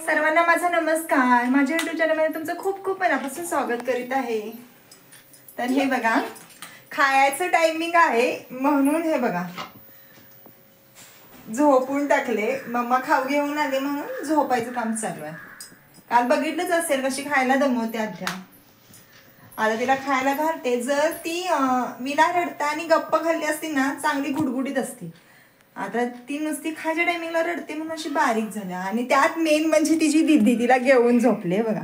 सर्वांना माझा नमस्कार. माझ्या YouTube चॅनलमध्ये तुमचं खूप खूप मनापासून स्वागत करीत आहे. तर हे बघा, खायचं टायमिंग आहे म्हणून हे बघा झोपून टाकले. मम्मा खाऊ घेऊन आले म्हणून झोपायचं काम चालू आहे. काल बघितलंच असेल कशी खायला दमवते अध्या. आता तिला खायला घालते. जर ती विना रडता आणि गप्प खाल्ली असती ना, चांगली गुडगुडीत असती. आता ती नुसती खायच्या टायमिंगला रडते म्हणून अशी बारीक झाल्या. आणि त्यात मेन म्हणजे तिची दीदी तिला घेऊन झोपले बघा.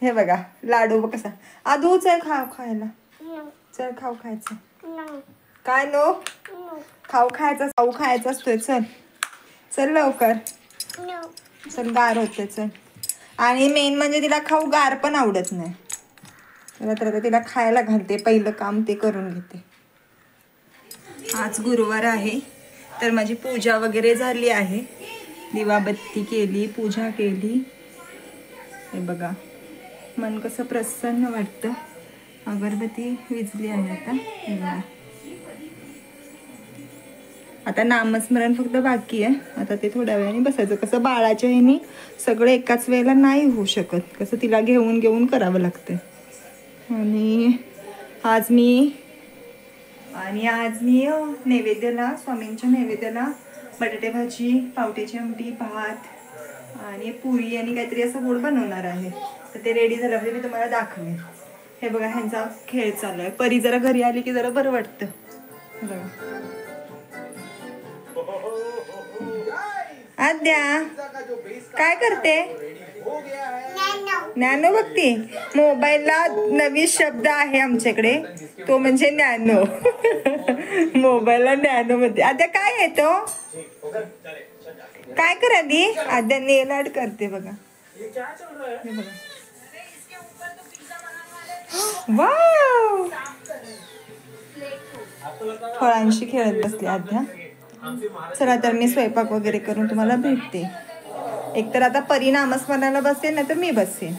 हे बघा लाडू कसा आधू. चल खाऊ खायला. चल खाऊ खायचं. काय नो खाऊ खायचा. खाऊ खायचा असतोय. चल चल लवकर. चल गार होते. चल. आणि मेन म्हणजे तिला खाऊ गार पण आवडत नाही. तर तिला खायला घालते. पहिलं काम ते करून घेते. आज गुरुवार आहे तर माझी पूजा वगैरे झाली आहे. दिवाबत्ती केली, पूजा केली. हे बघा मन कसं प्रसन्न वाटतं. अगरबत्ती विजली आहे आता. आता नामस्मरण फक्त बाकी आहे. आता ते थोड्या वेळाने बसायचं. कसं बाळाच्या ह्यानी सगळं एकाच वेळेला नाही होऊ शकत. कसं तिला घेऊन घेऊन करावं लागतं. आणि आज मी नैवेद्याला, स्वामींच्या नैवेद्याला बटाटे भाजी, पावट्याची आमटी, भात आणि पुरी आणि काहीतरी असं गोड बनवणार आहे. तर ते रेडी झाल्यावर मी तुम्हाला दाखवेन. हे बघा ह्यांचा खेळ चालू आहे. परी जरा घरी आली की जरा बरं वाटतं. बघा आद्या काय करते? नॅनो बघते. मोबाईलला नवीन शब्द आहे आमच्याकडे, तो म्हणजे नॅनो. मोबाईलला नॅनो मध्ये आद्या काय येतो? काय करा दी? आद्या नेल आर्ट करते बघा. वाव, फळांशी खेळत बसली आद्या. चला तर मी स्वयंपाक वगैरे करून तुम्हाला भेटते. एकतर आता परी नामस्मरणाला बसेल ना तर मी बसेन.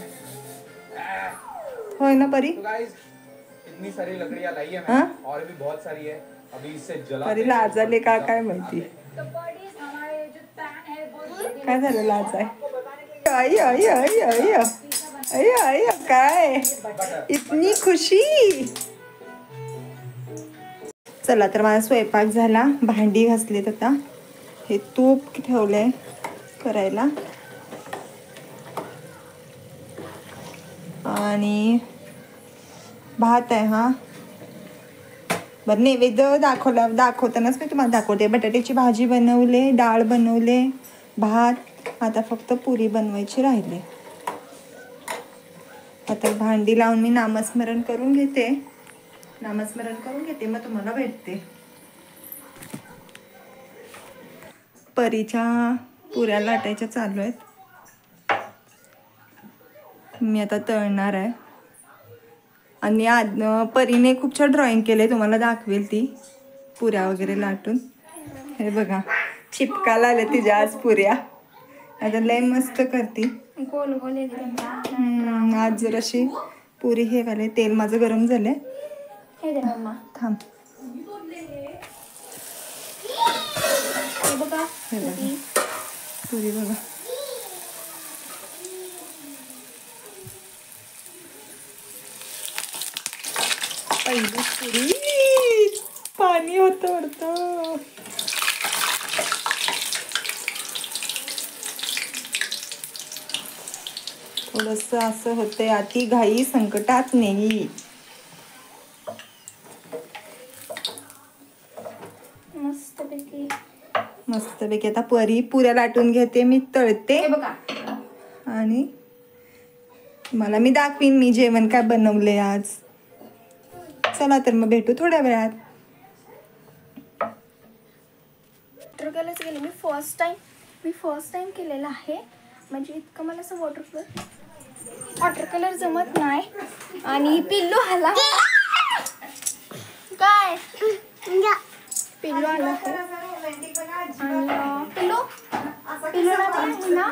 होय ना परी? इतनी सारी लकड़ियां लाई है मैंने और भी बहुत सारी है. अभी इससे जला परी लाजाले का काय माहिती. काय झालं लाज आहे? आई आई आई आई आई आई काय इतनी खुशी. चला तर माझा स्वयंपाक झाला. भांडी घासलीत. आता हे तूप ठेवलंय करायला. आणि भात आहे हा. बरं नैवेद्य दाखवतानाच मी तुम्हाला दाखवते. बटाट्याची भाजी बनवले, डाळ बनवले, भात. आता फक्त पुरी बनवायची राहिली. आता भांडी लावून मी नामस्मरण करून घेते. मग तुम्हाला भेटते. परीच्या पुऱ्या लाटायच्या चालू आहेत. मी आता तळणार आहे. आणि परीने खूप छान ड्रॉइंग केले. तुम्हाला दाखवेल ती पुऱ्या वगैरे लाटून. हे बघा चिपकाला आले तिच्या आज पुऱ्या. आता लय मस्त करती. गोल गोल आज जराशी पुरी हे वाले. तेल माझं गरम झालंय. थांब. हे बघा पुरी बघा. पहिली पुरी पाणी होतं वाटतं. थोडस असं होतंय. अति घाई संकटात नाही. मस्तपैकी आता परी पुऱ्या लाटून घेते. मी तळते आणि मला मी दाखवीन मी जेवण काय बनवले आज. चला तर मग भेटू थोड्या वेळात. वॉटर कलरच गेले मी फर्स्ट टाइम केलेलं आहे. म्हणजे इतकं मला असं वॉटर कलर जमत नाही. आणि पिल्लू आला काय पिल्लू आला आहे. आणि पिल्लू ना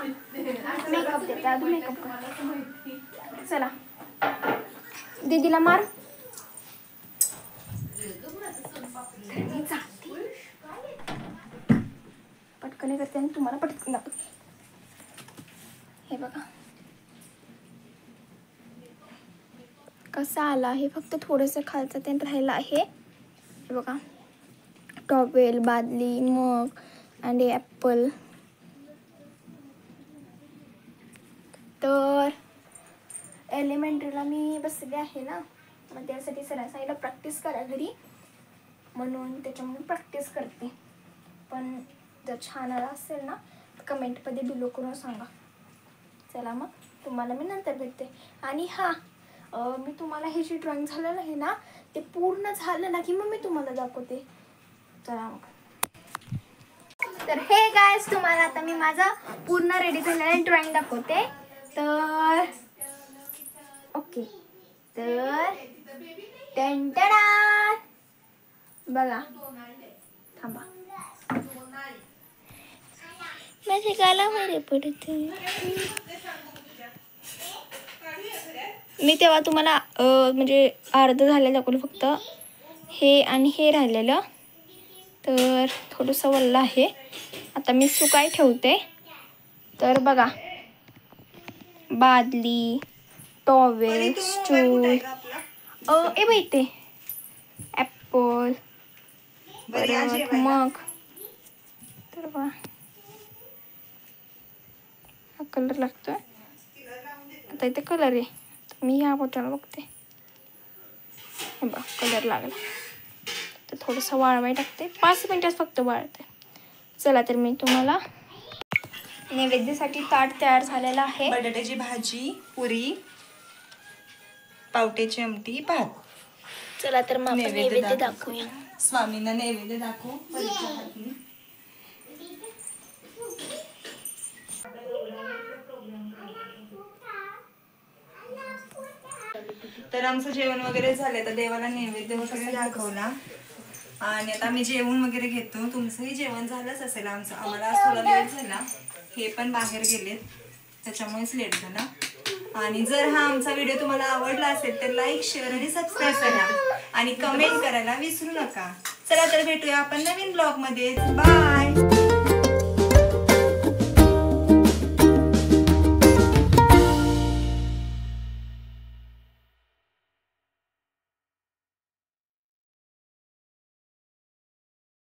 मेकअप देते. अजून मेकअप कर. चला दीदीला मार. पटकन करते आणि तुम्हाला पटकन दाखवते. हे बघा कसा आला आहे. फक्त थोडंसं खालचं ते राहिलं आहे. हे बघा टॉवेल, बादली, मग आणि ॲपल. तर एलिमेंटरीला मी बसले आहे ना, मग त्यासाठी सरासाईला प्रॅक्टिस करा घरी, म्हणून त्याच्यामुळे प्रॅक्टिस करते. पण जर छान आला असेल ना तर कमेंटमध्ये बिलो करून सांगा. चला मग तुम्हाला मी नंतर भेटते. आणि हां, मी तुम्हाला हे जे ड्रॉइंग झालेलं आहे ना ते पूर्ण झालं ना की मग मी तुम्हाला दाखवते. चला मग. तर हे गाइस, तुम्हाला आता मी माझा पूर्ण रेडी झालेला ड्रॉइंग दाखवते. तर ओके, तर टंटडा बघा, थांबा माझ्या गालामध्ये पडते. मी तेव्हा तुम्हाला म्हणजे अर्ध झालेलं दाखवलं, फक्त हे आणि हे राहिलेलं. तर थोडंसं वल्लं आहे. आता मी सुकाय ठेवते. तर बघा, बादली, टॉवेल, स्टूल, ए बाई ते ॲपल, परत मग. तर बघा हा कलर लागतोय. आता इथे कलर आहे. तर मी ह्या बोटाला बघते. हे बघा कलर लागला. तर थोडंसं वाळवाय टाकते. 5 मिनिटात फक्त वाळते. चला, तर मी तुम्हाला नैवेद्यासाठी ताट तयार झालेला आहे. बटाट्याची भाजी, पुरी, पावट्याची आमटी, भात. चला तर मग आपण नैवेद्य दाखवूया. स्वामींना नैवेद्य दाखवू. तर आमचं जेवण वगैरे झालं. तर देवाला नैवेद्य वगैरे दाखवला आणि आता आम्ही जेवण वगैरे घेतो. तुमचंही जेवण झालंच असेल. आम्हाला थोडा लेट झाला. हे पण बाहेर गेलेत, त्याच्यामुळेच लेट झाला. आणि जर हा आमचा व्हिडिओ तुम्हाला आवडला असेल तर लाईक, शेअर आणि सबस्क्राईब करा आणि कमेंट करायला विसरू नका. चला तर भेटूया आपण नवीन ब्लॉग मध्ये. बाय.